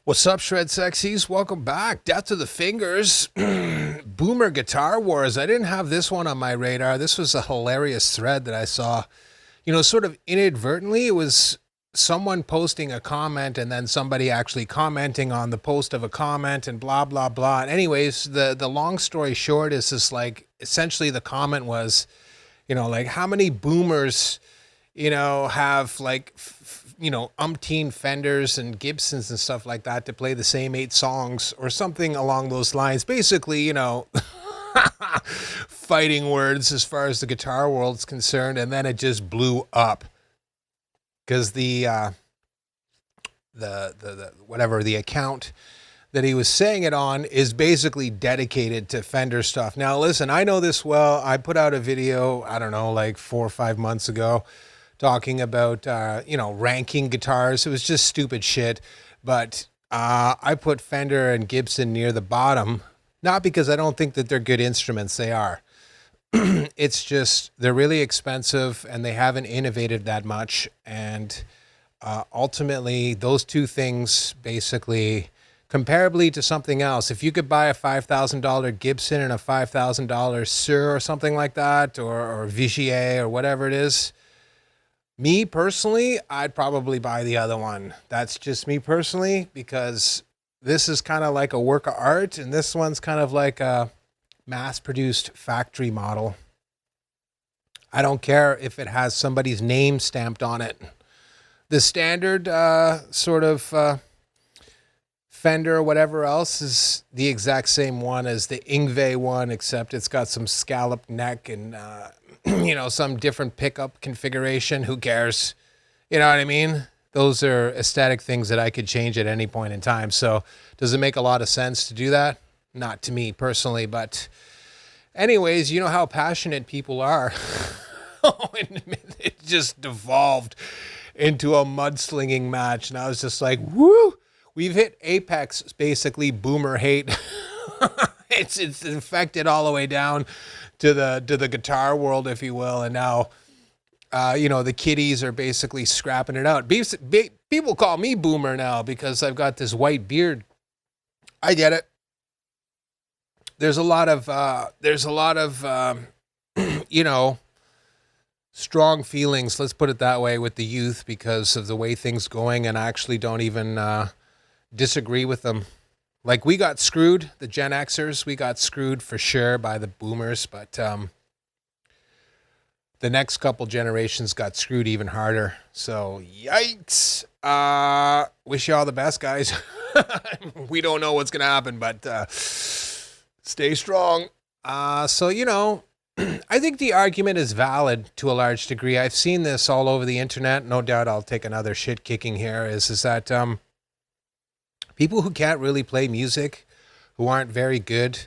What's up, Shred Sexies? Welcome back. Death to the Fingers. Boomer Guitar Wars. I didn't have this one on my radar. This was a hilarious thread that I saw. Sort of inadvertently. It was someone posting a comment and then somebody actually commenting on the post of a comment and blah, blah, blah. And anyways, the long story short is just like, essentially the comment was, like how many boomers, have like, umpteen Fenders and Gibsons and stuff like that to play the same 8 songs or something along those lines. Basically, fighting words as far as the guitar world's concerned. And then it just blew up because the account that he was saying it on is basically dedicated to Fender stuff. Now, listen, I know this well. I put out a video, I don't know, like 4 or 5 months ago, talking about, ranking guitars. It was just stupid shit. But I put Fender and Gibson near the bottom, not because I don't think that they're good instruments. They are. It's just they're really expensive and they haven't innovated that much. And ultimately, those two things basically, comparably to something else, if you could buy a $5,000 Gibson and a $5,000 Sur or something like that, or Vigier or whatever it is, me personally, I'd probably buy the other one. That's just me personally, because this is kind of like a work of art, and this one's kind of like a mass-produced factory model. I don't care if it has somebody's name stamped on it. The standard sort of Fender or whatever else is the exact same one as the Yngwie one, except it's got some scalloped neck and some different pickup configuration. Who cares? You know what I mean? Those are aesthetic things that I could change at any point in time. So does it make a lot of sense to do that? Not to me personally, but anyways, you know how passionate people are. And it just devolved into a mudslinging match. And I was just like, woo, we've hit apex, basically boomer hate. It's infected all the way down to the guitar world, if you will, and now, the kiddies are basically scrapping it out. People call me boomer now because I've got this white beard. I get it. There's a lot of strong feelings. Let's put it that way with the youth because of the way things going, and I actually don't even disagree with them. Like, we got screwed, the Gen Xers, we got screwed for sure by the boomers, but the next couple generations got screwed even harder. So, yikes. Wish you all the best, guys. We don't know what's going to happen, but stay strong. I think the argument is valid to a large degree. I've seen this all over the internet. No doubt I'll take another shit kicking here, is that people who can't really play music, who aren't very good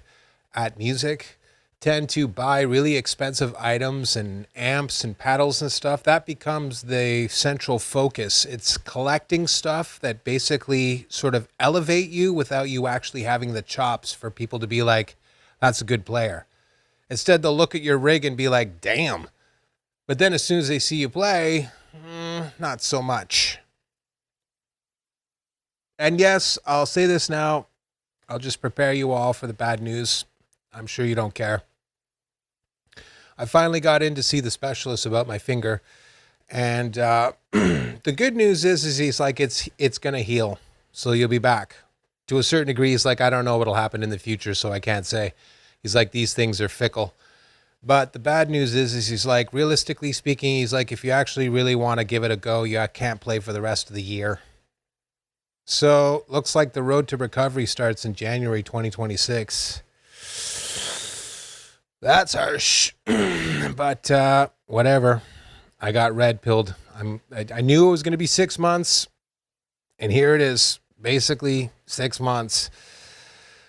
at music, tend to buy really expensive items and amps and pedals and stuff. That becomes the central focus. It's collecting stuff that basically sort of elevate you without you actually having the chops for people to be like, that's a good player. Instead, they'll look at your rig and be like, damn. But then as soon as they see you play, not so much. And yes, I'll say this now. I'll just prepare you all for the bad news. I'm sure you don't care. I finally got in to see the specialist about my finger. And the good news is he's like, it's going to heal. So you'll be back. To a certain degree, he's like, I don't know what'll happen in the future, so I can't say. He's like, these things are fickle. But the bad news is he's like, realistically speaking, he's like, if you actually really want to give it a go, you can't play for the rest of the year. So, looks like the road to recovery starts in January 2026. That's harsh. But, whatever. I got red-pilled. I knew it was going to be 6 months. And here it is. Basically, 6 months.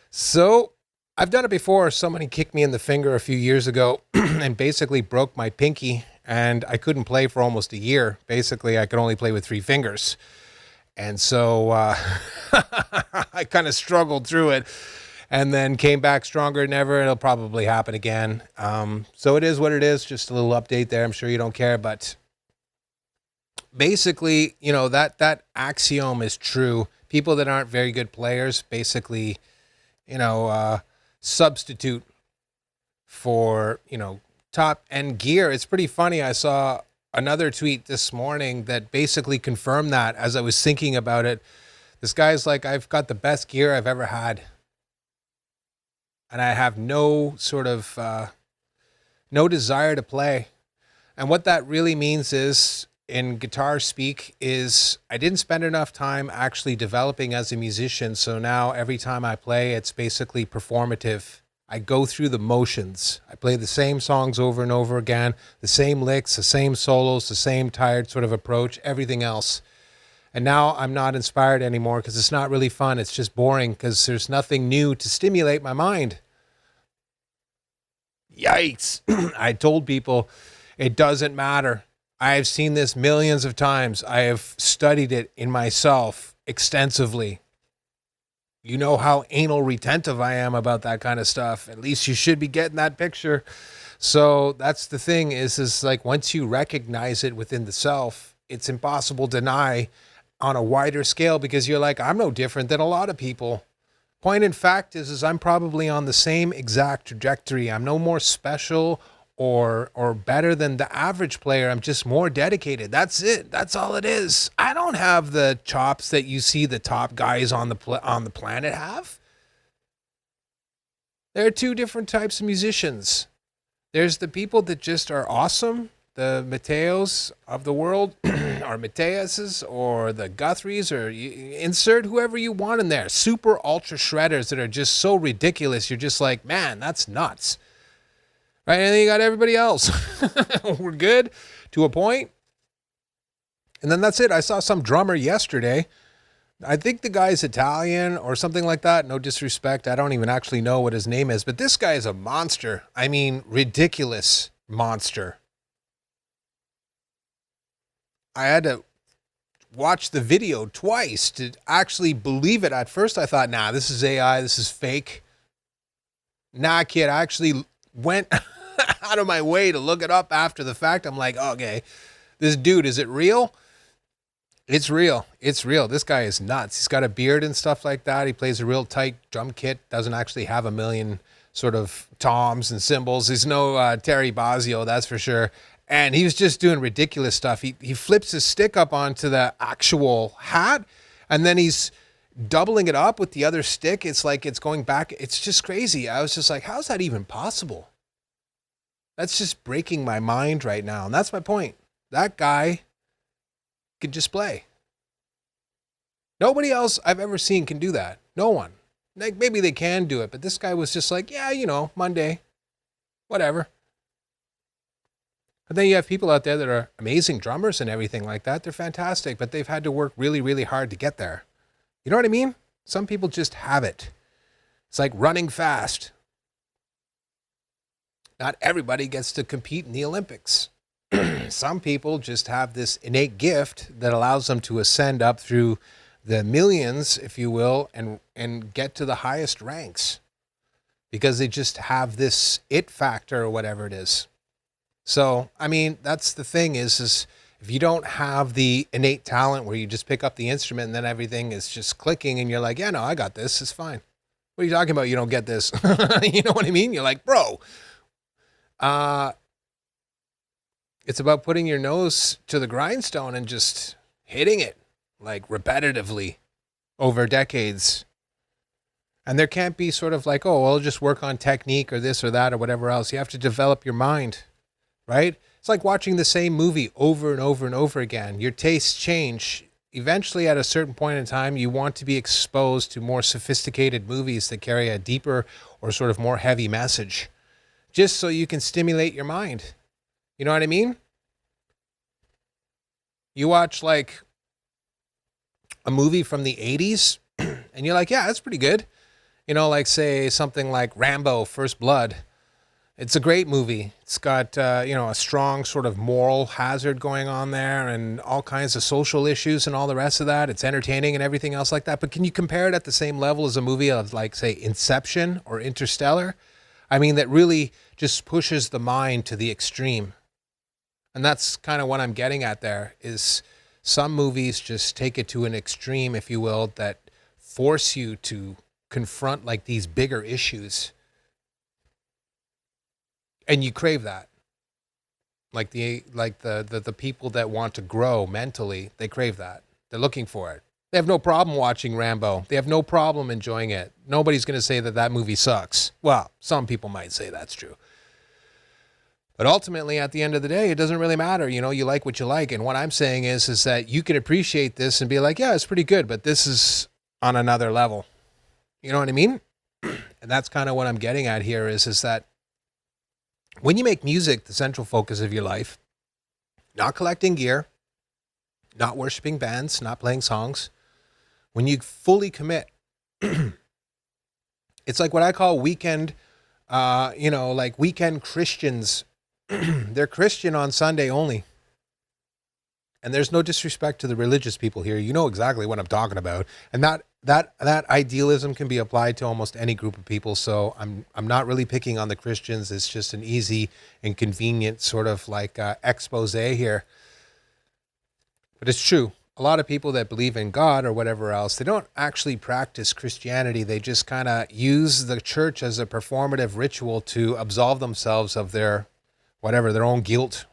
So, I've done it before. Somebody kicked me in the finger a few years ago and basically broke my pinky. And I couldn't play for almost a year. Basically, I could only play with 3 fingers. And so I kind of struggled through it and then came back stronger than ever. It'll probably happen again. So it is what it is. Just a little update there. I'm sure you don't care. But basically, that axiom is true. people that aren't very good players basically, you know, substitute for, top end gear. It's pretty funny. I saw another tweet this morning that basically confirmed that as I was thinking about it. This guy's like, I've got the best gear I've ever had. And I have no sort of, no desire to play. And what that really means is, in guitar speak, is I didn't spend enough time actually developing as a musician. So now every time I play, it's basically performative. I go through the motions. I play the same songs over and over again, the same licks, the same solos, the same tired sort of approach, everything else. And now I'm not inspired anymore because it's not really fun. It's just boring because there's nothing new to stimulate my mind. Yikes. I told people it doesn't matter. I have seen this millions of times. I have studied it in myself extensively. You know how anal retentive I am about that kind of stuff. At least you should be getting that picture. So that's the thing is like once you recognize it within the self, it's impossible to deny on a wider scale because you're like, I'm no different than a lot of people. Point in fact is I'm probably on the same exact trajectory. I'm no more special or better than the average player. I'm just more dedicated. That's it. That's all it is. I don't have the chops that you see the top guys on the planet have. There are two different types of musicians. There's the people that just are awesome, the Mateos of the world, or Mateuses, or the Guthries, or insert whoever you want in there. Super ultra shredders that are just so ridiculous. You're just like, man, that's nuts. Right, and then you got everybody else. We're good to a point. And then that's it. I saw some drummer yesterday. I think the guy's Italian or something like that. No disrespect. I don't even actually know what his name is. But this guy is a monster. I mean, ridiculous monster. I had to watch the video twice to actually believe it. At first I thought, nah, this is AI. This is fake. Nah, kid, I actually went out of my way to look it up after the fact. I'm like, okay, this dude, is it real? It's real. It's real. This guy is nuts. He's got a beard and stuff like that. He plays a real tight drum kit. Doesn't actually have a million sort of toms and cymbals. He's no Terry Bozzio, that's for sure. And he was just doing ridiculous stuff. He flips his stick up onto the actual hat, and then he's doubling it up with the other stick. It's like it's going back. It's just crazy. I was just like, how's that even possible? That's just breaking my mind right now. And that's my point. That guy could just play. Nobody else I've ever seen can do that. No one. Like maybe they can do it, but this guy was just like, yeah, Monday, whatever. But then you have people out there that are amazing drummers and everything like that. They're fantastic, but they've had to work really, really hard to get there. You know what I mean? Some people just have it. It's like running fast. Not everybody gets to compete in the Olympics. Some people just have this innate gift that allows them to ascend up through the millions, if you will, and get to the highest ranks because they just have this it factor or whatever it is. So, I mean, that's the thing is if you don't have the innate talent where you just pick up the instrument and then everything is just clicking and you're like, yeah, no, I got this. It's fine. What are you talking about? You don't get this. You know what I mean? You're like, bro, it's about putting your nose to the grindstone and just hitting it like repetitively over decades. And there can't be sort of like, oh, well, I'll just work on technique or this or that or whatever else. You have to develop your mind, right? It's like watching the same movie over and over and over again. Your tastes change. Eventually, at a certain point in time, you want to be exposed to more sophisticated movies that carry a deeper or sort of more heavy message, just so you can stimulate your mind. You know what I mean? You watch like a movie from the 80s and you're like, yeah, that's pretty good. You know, like say something like Rambo, First Blood. It's a great movie. It's got, a strong sort of moral hazard going on there and all kinds of social issues and all the rest of that. It's entertaining and everything else like that. But can you compare it at the same level as a movie of like, say, Inception or Interstellar? I mean, that really just pushes the mind to the extreme. And that's kind of what I'm getting at there is Some movies just take it to an extreme, if you will, that force you to confront like these bigger issues, and you crave that. Like the people that want to grow mentally, they crave that. They're looking for it. They have no problem watching Rambo. They have no problem enjoying it. Nobody's going to say that that movie sucks. Well, some people might say that's true. But ultimately, at the end of the day, it doesn't really matter. You know, you like what you like. And what I'm saying is that you can appreciate this and be like, yeah, it's pretty good, but this is on another level. You know what I mean? And that's kind of what I'm getting at here is that when you make music the central focus of your life, not collecting gear, not worshiping bands, not playing songs, when you fully commit, it's like what I call weekend, like weekend Christians. They're Christian on Sunday only. And there's no disrespect to the religious people here. You know exactly what I'm talking about. And that idealism can be applied to almost any group of people. So I'm not really picking on the Christians. It's just an easy and convenient sort of like expose here. But it's true. A lot of people that believe in God or whatever else, they don't actually practice Christianity. They just kind of use the church as a performative ritual to absolve themselves of their own guilt.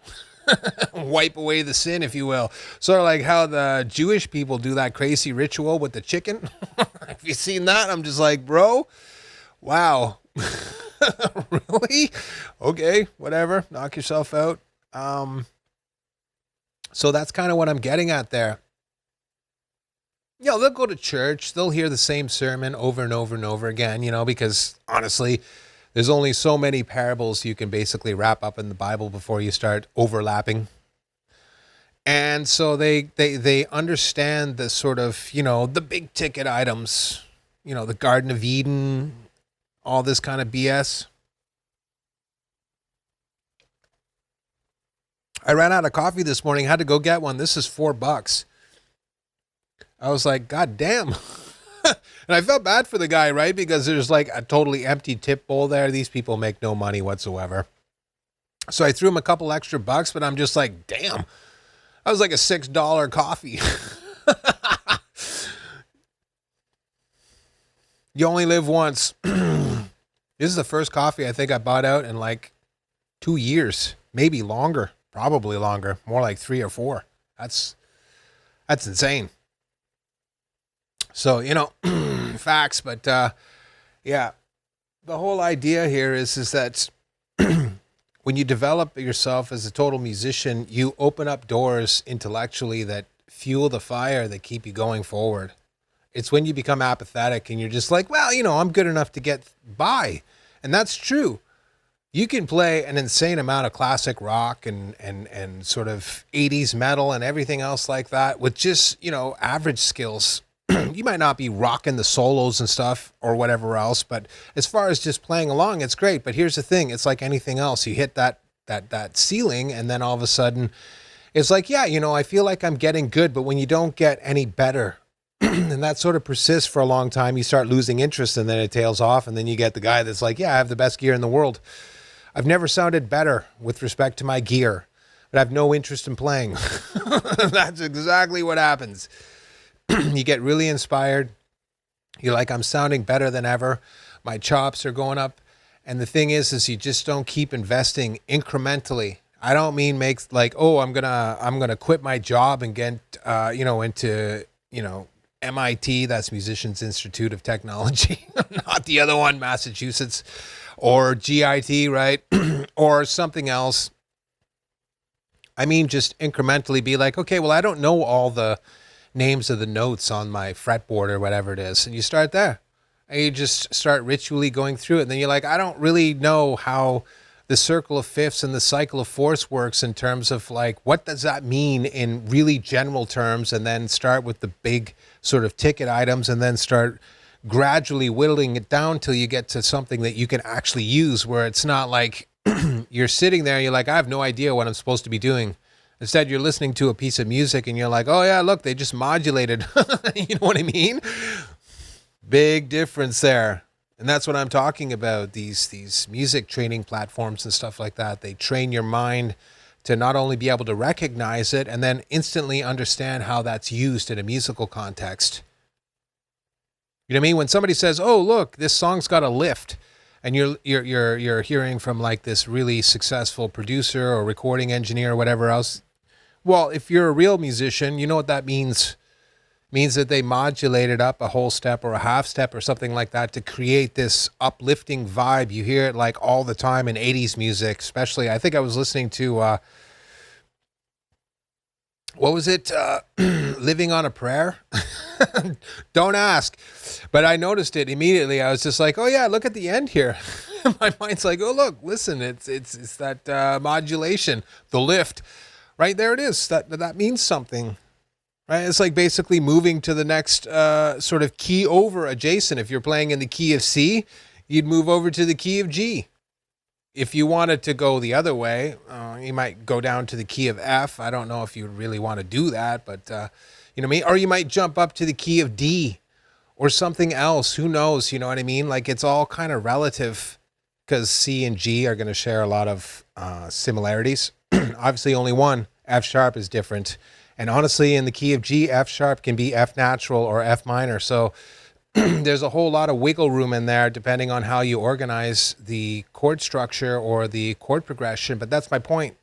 Wipe away the sin, if you will. Sort of like how the Jewish people do that crazy ritual with the chicken. Have you seen that? I'm just like, bro, wow. Really? Okay, whatever. Knock yourself out. So that's kind of what I'm getting at there. You know, they'll go to church. They'll hear the same sermon over and over and over again, you know, because honestly, there's only so many parables you can basically wrap up in the Bible before you start overlapping. And so they understand the sort of, you know, the big ticket items, you know, the Garden of Eden, all this kind of BS. I ran out of coffee this morning, had to go get one. This is $4. I was like, God damn. And I felt bad for the guy, right? Because there's like a totally empty tip bowl there. These people make no money whatsoever. So I threw him a couple extra bucks, but I'm just like, damn. That was like a $6 coffee. You only live once. This is the first coffee I think I bought out in like 2 years, maybe longer, probably longer, more like 3 or 4. That's insane. So, you know, facts, but yeah, the whole idea here is that when you develop yourself as a total musician, you open up doors intellectually that fuel the fire that keep you going forward. It's when you become apathetic and you're just like, well, you know, I'm good enough to get by. And that's true. You can play an insane amount of classic rock and sort of 80s metal and everything else like that with just, you know, average skills. You might not be rocking the solos and stuff or whatever else, but as far as just playing along, it's great. But here's the thing. It's like anything else. You hit that ceiling and then all of a sudden it's like, yeah, you know, I feel like I'm getting good, but when you don't get any better and that sort of persists for a long time, you start losing interest and then it tails off. And then you get the guy that's like, yeah, I have the best gear in the world. I've never sounded better with respect to my gear, but I have no interest in playing. That's exactly what happens. You get really inspired. You're like, I'm sounding better than ever. My chops are going up. And the thing is you just don't keep investing incrementally. I don't mean make like, oh, I'm gonna quit my job and get into MIT, that's Musicians Institute of Technology, not the other one, Massachusetts, or GIT, right? Or something else. I mean, just incrementally be like, okay, well, I don't know all the names of the notes on my fretboard or whatever it is. And you start there. And you just start ritually going through it. And then you're like, I don't really know how the circle of fifths and the cycle of fourths works in terms of like, what does that mean in really general terms? And then start with the big sort of ticket items and then start gradually whittling it down till you get to something that you can actually use, where it's not like you're sitting there and you're like, I have no idea what I'm supposed to be doing. Instead, you're listening to a piece of music and you're like, oh yeah, look, they just modulated. You know what I mean? Big difference there. And that's what I'm talking about. These music training platforms and stuff like that, they train your mind to not only be able to recognize it and then instantly understand how that's used in a musical context. You know what I mean? When somebody says, "Oh, look, this song's got a lift," and you're hearing from like this really successful producer or recording engineer or whatever else. Well, if you're a real musician, you know what that means. It means that they modulated up a whole step or a half step or something like that to create this uplifting vibe. You hear it like all the time in 80s music, especially. I think I was listening to what was it? Living on a Prayer? Don't ask. But I noticed it immediately. I was just like, oh yeah, look at the end here. My mind's like, oh look, listen, it's that modulation, the lift. Right there it is. That means something. Right? It's like basically moving to the next sort of key over adjacent. If you're playing in the key of C, you'd move over to the key of G. If you wanted to go the other way, you might go down to the key of F. I don't know if you really want to do that, but you know what I mean? Or you might jump up to the key of D or something else. Who knows? You know what I mean? Like it's all kind of relative because C and G are going to share a lot of similarities. Obviously, only one. F sharp is different. And honestly, in the key of G, F sharp can be F natural or F minor. So there's a whole lot of wiggle room in there depending on how you organize the chord structure or the chord progression. But that's my point.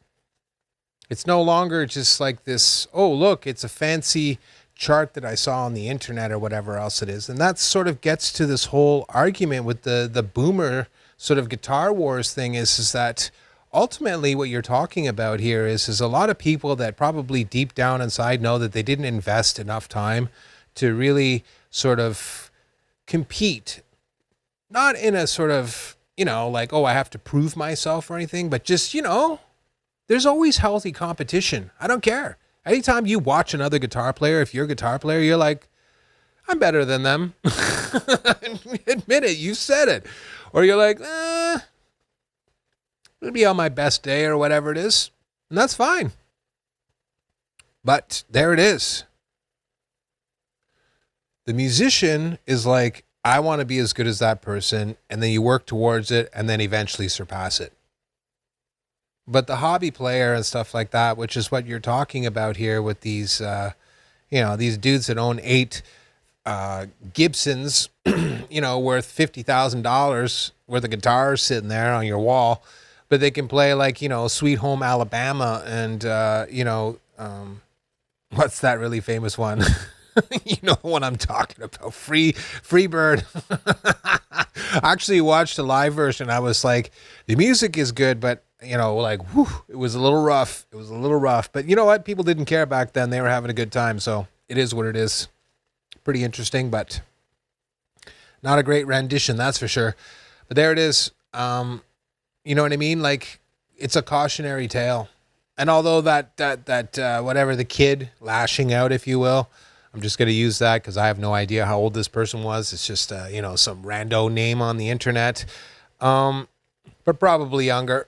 It's no longer just like this, oh, look, it's a fancy chart that I saw on the internet or whatever else it is. And that sort of gets to this whole argument with the boomer sort of guitar wars thing is that ultimately what you're talking about here is a lot of people that probably deep down inside know that they didn't invest enough time to really sort of compete, not in a sort of, you know, like, oh, I have to prove myself or anything, but just, you know, there's always healthy competition. I don't care. Anytime you watch another guitar player, if you're a guitar player, you're like, I'm better than them. Admit it. You said it. Or you're like, it'll be on my best day or whatever it is. And that's fine. But there it is. The musician is like, I want to be as good as that person. And then you work towards it and then eventually surpass it. But the hobby player and stuff like that, which is what you're talking about here with these, you know, these dudes that own 8 Gibsons, you know, worth $50,000 worth of guitars sitting there on your wall, but they can play like, you know, Sweet Home Alabama and, you know, what's that really famous one? You know what I'm talking about. Free Bird. I actually watched a live version. I was like, the music is good, but you know, like, whew, it was a little rough. It was a little rough, but you know what? People didn't care back then. They were having a good time. So it is what it is. Pretty interesting, but not a great rendition. That's for sure. But there it is. You know what I mean? Like it's a cautionary tale. And although that whatever, the kid lashing out, if you will, I'm just going to use that because I have no idea how old this person was. It's just, you know, some rando name on the internet. But probably younger,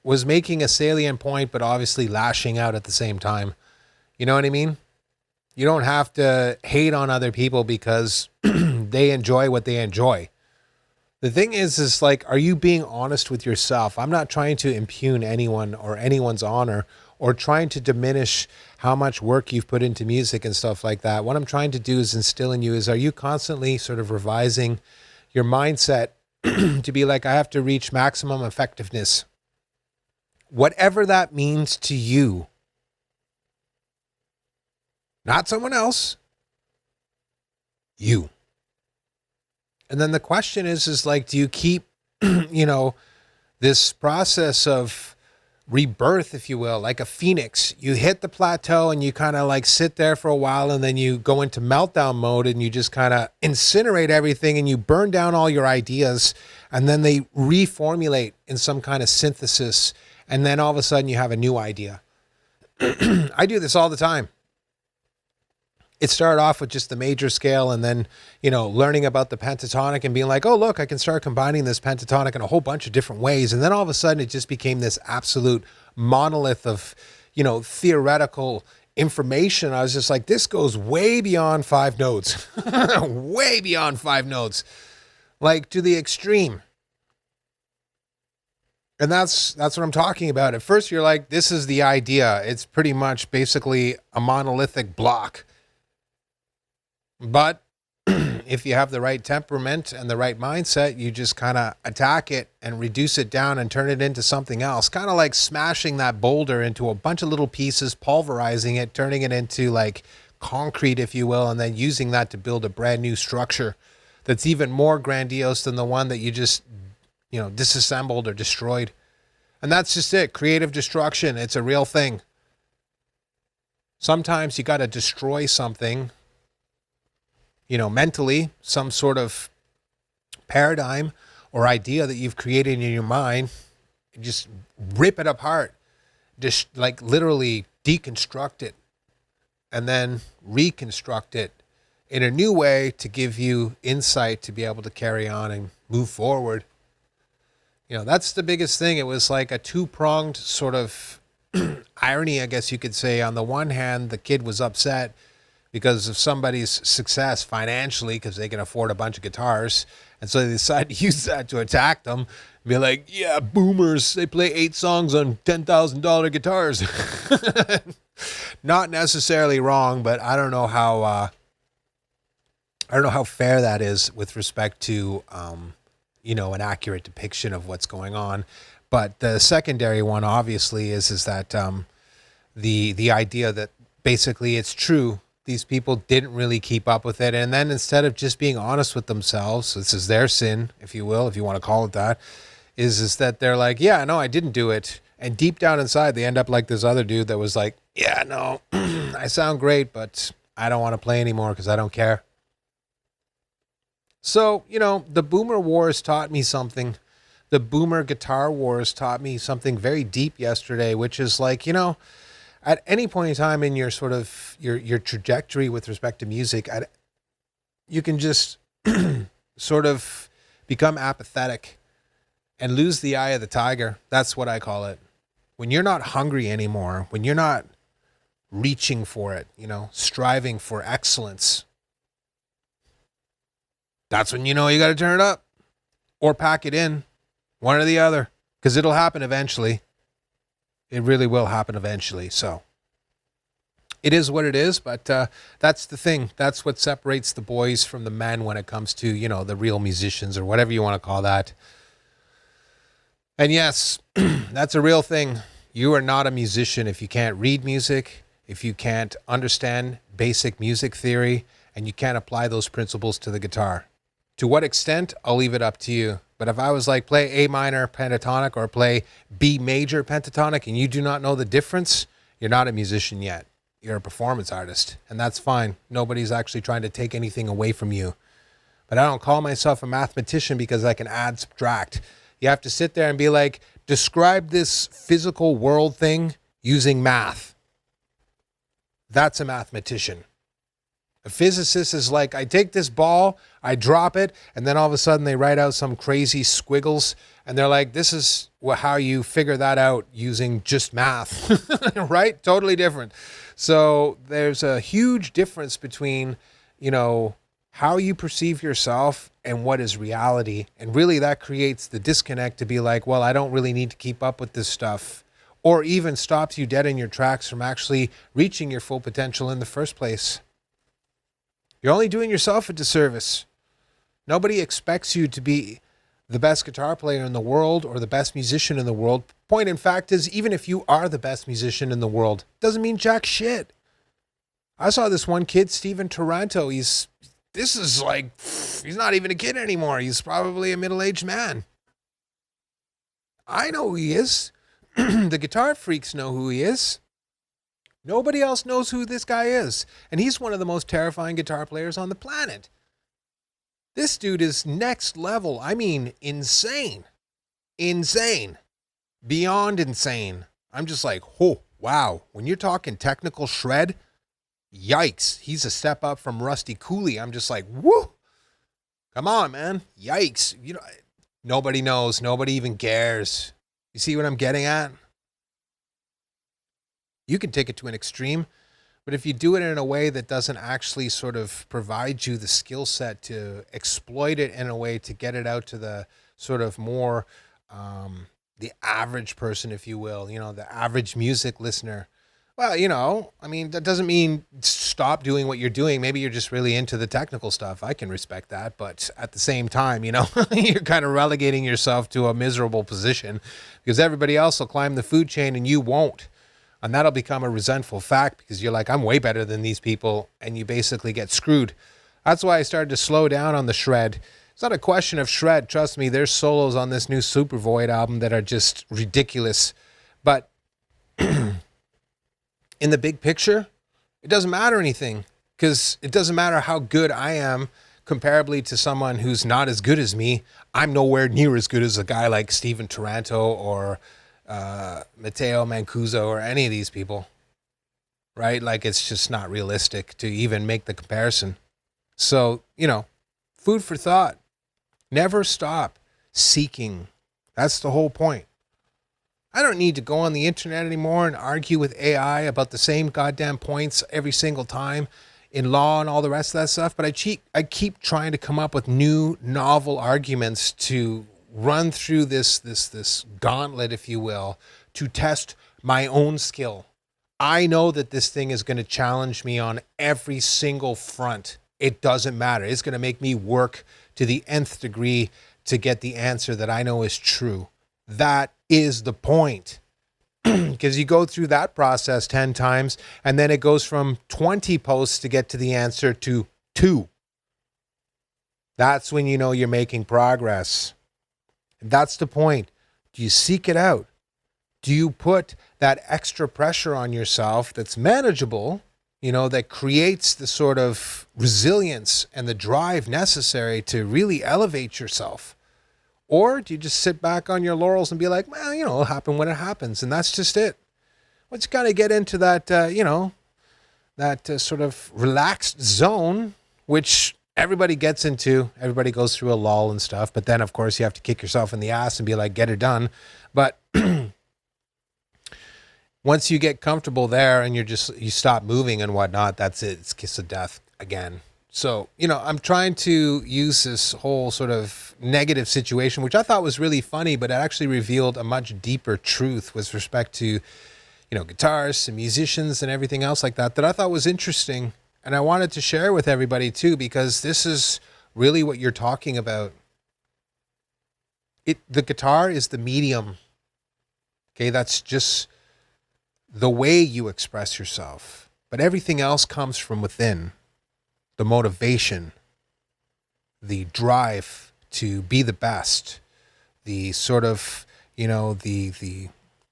was making a salient point, but obviously lashing out at the same time. You know what I mean? You don't have to hate on other people because they enjoy what they enjoy. The thing is like, are you being honest with yourself? I'm not trying to impugn anyone or anyone's honor or trying to diminish how much work you've put into music and stuff like that. What I'm trying to do is instill in you is, are you constantly sort of revising your mindset to be like, I have to reach maximum effectiveness, whatever that means to you, not someone else, you. And then the question is like, do you keep, you know, this process of rebirth, if you will, like a phoenix? You hit the plateau and you kind of like sit there for a while and then you go into meltdown mode and you just kind of incinerate everything and you burn down all your ideas and then they reformulate in some kind of synthesis and then all of a sudden you have a new idea. I do this all the time. It started off with just the major scale and then, you know, learning about the pentatonic and being like, oh, look, I can start combining this pentatonic in a whole bunch of different ways. And then all of a sudden it just became this absolute monolith of, you know, theoretical information. I was just like, this goes way beyond 5 notes, way beyond 5 notes, like to the extreme. And that's what I'm talking about. At first you're like, this is the idea. It's pretty much basically a monolithic block. But if you have the right temperament and the right mindset, you just kind of attack it and reduce it down and turn it into something else. Kind of like smashing that boulder into a bunch of little pieces, pulverizing it, turning it into like concrete, if you will, and then using that to build a brand new structure that's even more grandiose than the one that you just, disassembled or destroyed. And that's just it. Creative destruction. It's a real thing. Sometimes you got to destroy something, mentally, some sort of paradigm or idea that you've created in your mind. Just rip it apart. Just like literally deconstruct it and then reconstruct it in a new way to give you insight to be able to carry on and move forward. That's the biggest thing. It was like a two-pronged sort of irony, I guess you could say. On the one hand, the kid was upset because of somebody's success financially because they can afford a bunch of guitars. And so they decided to use that to attack them. Be like, yeah, boomers, they play 8 songs on $10,000 guitars. Not necessarily wrong, but I don't know how fair that is with respect to, an accurate depiction of what's going on. But the secondary one, obviously, is that the idea that basically it's true. These people didn't really keep up with it. And then instead of just being honest with themselves, this is their sin, if you will, if you want to call it that, is that they're like, yeah, no, I didn't do it. And deep down inside, they end up like this other dude that was like, yeah, no, I sound great, but I don't want to play anymore because I don't care. So, the boomer wars taught me something. The boomer guitar wars taught me something very deep yesterday, which is like, at any point in time in your sort of your trajectory with respect to music, you can just sort of become apathetic and lose the eye of the tiger. That's what I call it. When you're not hungry anymore, when you're not reaching for it, striving for excellence, that's when you got to turn it up or pack it in, one or the other, because it'll happen eventually. It really will happen eventually. So it is what it is, but that's the thing. That's what separates the boys from the men when it comes to, the real musicians or whatever you want to call that. And yes, that's a real thing. You are not a musician if you can't read music, if you can't understand basic music theory, and you can't apply those principles to the guitar. To what extent, I'll leave it up to you. But if I was like, play A minor pentatonic or play B major pentatonic and you do not know the difference, you're not a musician yet. You're a performance artist, and that's fine. Nobody's actually trying to take anything away from you. But I don't call myself a mathematician because I can add, subtract. You have to sit there and be like, describe this physical world thing using math. That's a mathematician. A physicist is like, I take this ball, I drop it, and then all of a sudden they write out some crazy squiggles, and they're like, this is how you figure that out using just math, right? Totally different. So there's a huge difference between, how you perceive yourself and what is reality. And really that creates the disconnect to be like, well, I don't really need to keep up with this stuff, or even stops you dead in your tracks from actually reaching your full potential in the first place. You're only doing yourself a disservice. Nobody expects you to be the best guitar player in the world or the best musician in the world. Point in fact is, even if you are the best musician in the world, doesn't mean jack shit. I saw this one kid, Steven Taranto. He's not even a kid anymore. He's probably a middle-aged man. I know who he is. The guitar freaks know who he is. Nobody else knows who this guy is. And he's one of the most terrifying guitar players on the planet. This dude is next level. I mean, insane. Insane. Beyond insane. I'm just like, oh, wow. When you're talking technical shred, yikes. He's a step up from Rusty Cooley. I'm just like, whoo. Come on, man. Yikes. Nobody knows. Nobody even cares. You see what I'm getting at? You can take it to an extreme, but if you do it in a way that doesn't actually sort of provide you the skill set to exploit it in a way to get it out to the sort of more, the average person, if you will, the average music listener. Well, I mean, that doesn't mean stop doing what you're doing. Maybe you're just really into the technical stuff. I can respect that. But at the same time, you're kind of relegating yourself to a miserable position because everybody else will climb the food chain and you won't. And that'll become a resentful fact because you're like, I'm way better than these people. And you basically get screwed. That's why I started to slow down on the shred. It's not a question of shred. Trust me, there's solos on this new Super Void album that are just ridiculous. But in the big picture, it doesn't matter anything because it doesn't matter how good I am comparably to someone who's not as good as me. I'm nowhere near as good as a guy like Steven Taranto or Matteo Mancuso or any of these people, right? Like, it's just not realistic to even make the comparison. So, food for thought. Never stop seeking. That's the whole point. I don't need to go on the internet anymore and argue with AI about the same goddamn points every single time in law and all the rest of that stuff. But I keep trying to come up with new, novel arguments to run through this gauntlet, if you will, to test my own skill. I know that this thing is going to challenge me on every single front. It doesn't matter. It's going to make me work to the nth degree to get the answer that I know is true. That is the point. Because you go through that process 10 times, and then it goes from 20 posts to get to the answer to 2. That's when you know you're making progress. And that's the point. Do you seek it out? Do you put that extra pressure on yourself that's manageable, that creates the sort of resilience and the drive necessary to really elevate yourself? Or do you just sit back on your laurels and be like, well, it'll happen when it happens. And that's just it. Once you kind of get into that, that sort of relaxed zone, which everybody gets into, everybody goes through a lull and stuff. But then, of course, you have to kick yourself in the ass and be like, get it done. But once you get comfortable there and you stop moving and whatnot, that's it. It's kiss of death again. So, I'm trying to use this whole sort of negative situation, which I thought was really funny, but it actually revealed a much deeper truth with respect to, guitarists and musicians and everything else like that I thought was interesting. And I wanted to share with everybody too, because this is really what you're talking about. The guitar is the medium. Okay, that's just the way you express yourself. But everything else comes from within. The motivation, the drive to be the best, the sort of, the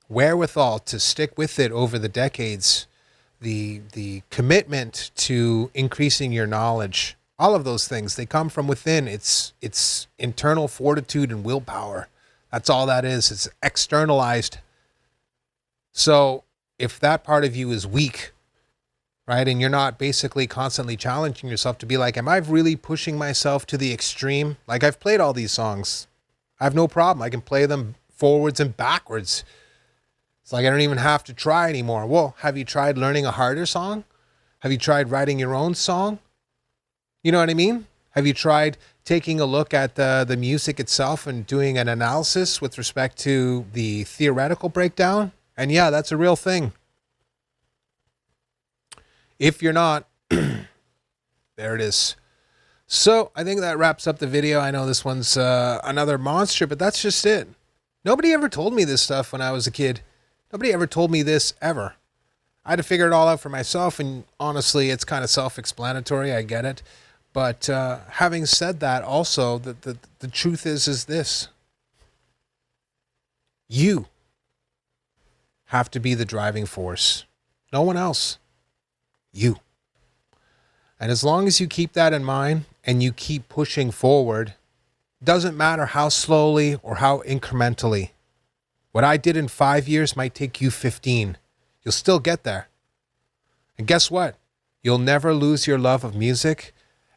wherewithal to stick with it over the decades, the commitment to increasing your knowledge, all of those things, they come from within. It's internal fortitude and willpower. That's all that is. It's externalized. So if that part of you is weak, right, and you're not basically constantly challenging yourself to be like, am I really pushing myself to the extreme? Like, I've played all these songs. I have no problem. I can play them forwards and backwards. It's like I don't even have to try anymore. Well, have you tried learning a harder song? Have you tried writing your own song? You know what I mean? Have you tried taking a look at the music itself and doing an analysis with respect to the theoretical breakdown? And yeah, that's a real thing. If you're not, there it is. So I think that wraps up the video. I know this one's another monster, but that's just it. Nobody ever told me this stuff when I was a kid. Nobody ever told me this ever. I had to figure it all out for myself, and honestly, it's kind of self-explanatory. I get it. But having said that, also, the truth is this. You have to be the driving force. No one else. You. And as long as you keep that in mind and you keep pushing forward, doesn't matter how slowly or how incrementally. What I did in 5 years might take you 15. You'll still get there. And guess what? You'll never lose your love of music.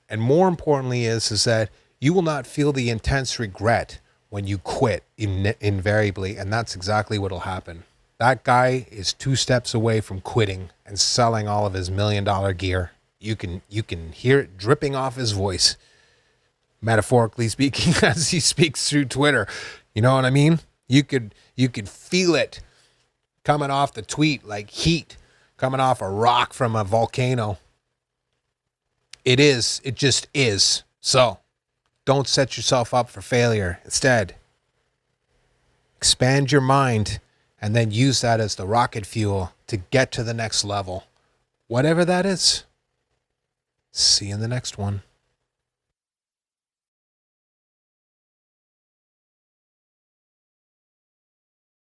And more importantly is that you will not feel the intense regret when you quit invariably. And that's exactly what will happen. That guy is 2 steps away from quitting and selling all of his $1 million gear. You can hear it dripping off his voice, metaphorically speaking, as he speaks through Twitter. You know what I mean? You could feel it coming off the tweet like heat coming off a rock from a volcano. It is. It just is. So don't set yourself up for failure. Instead, expand your mind and then use that as the rocket fuel to get to the next level. Whatever that is. See you in the next one.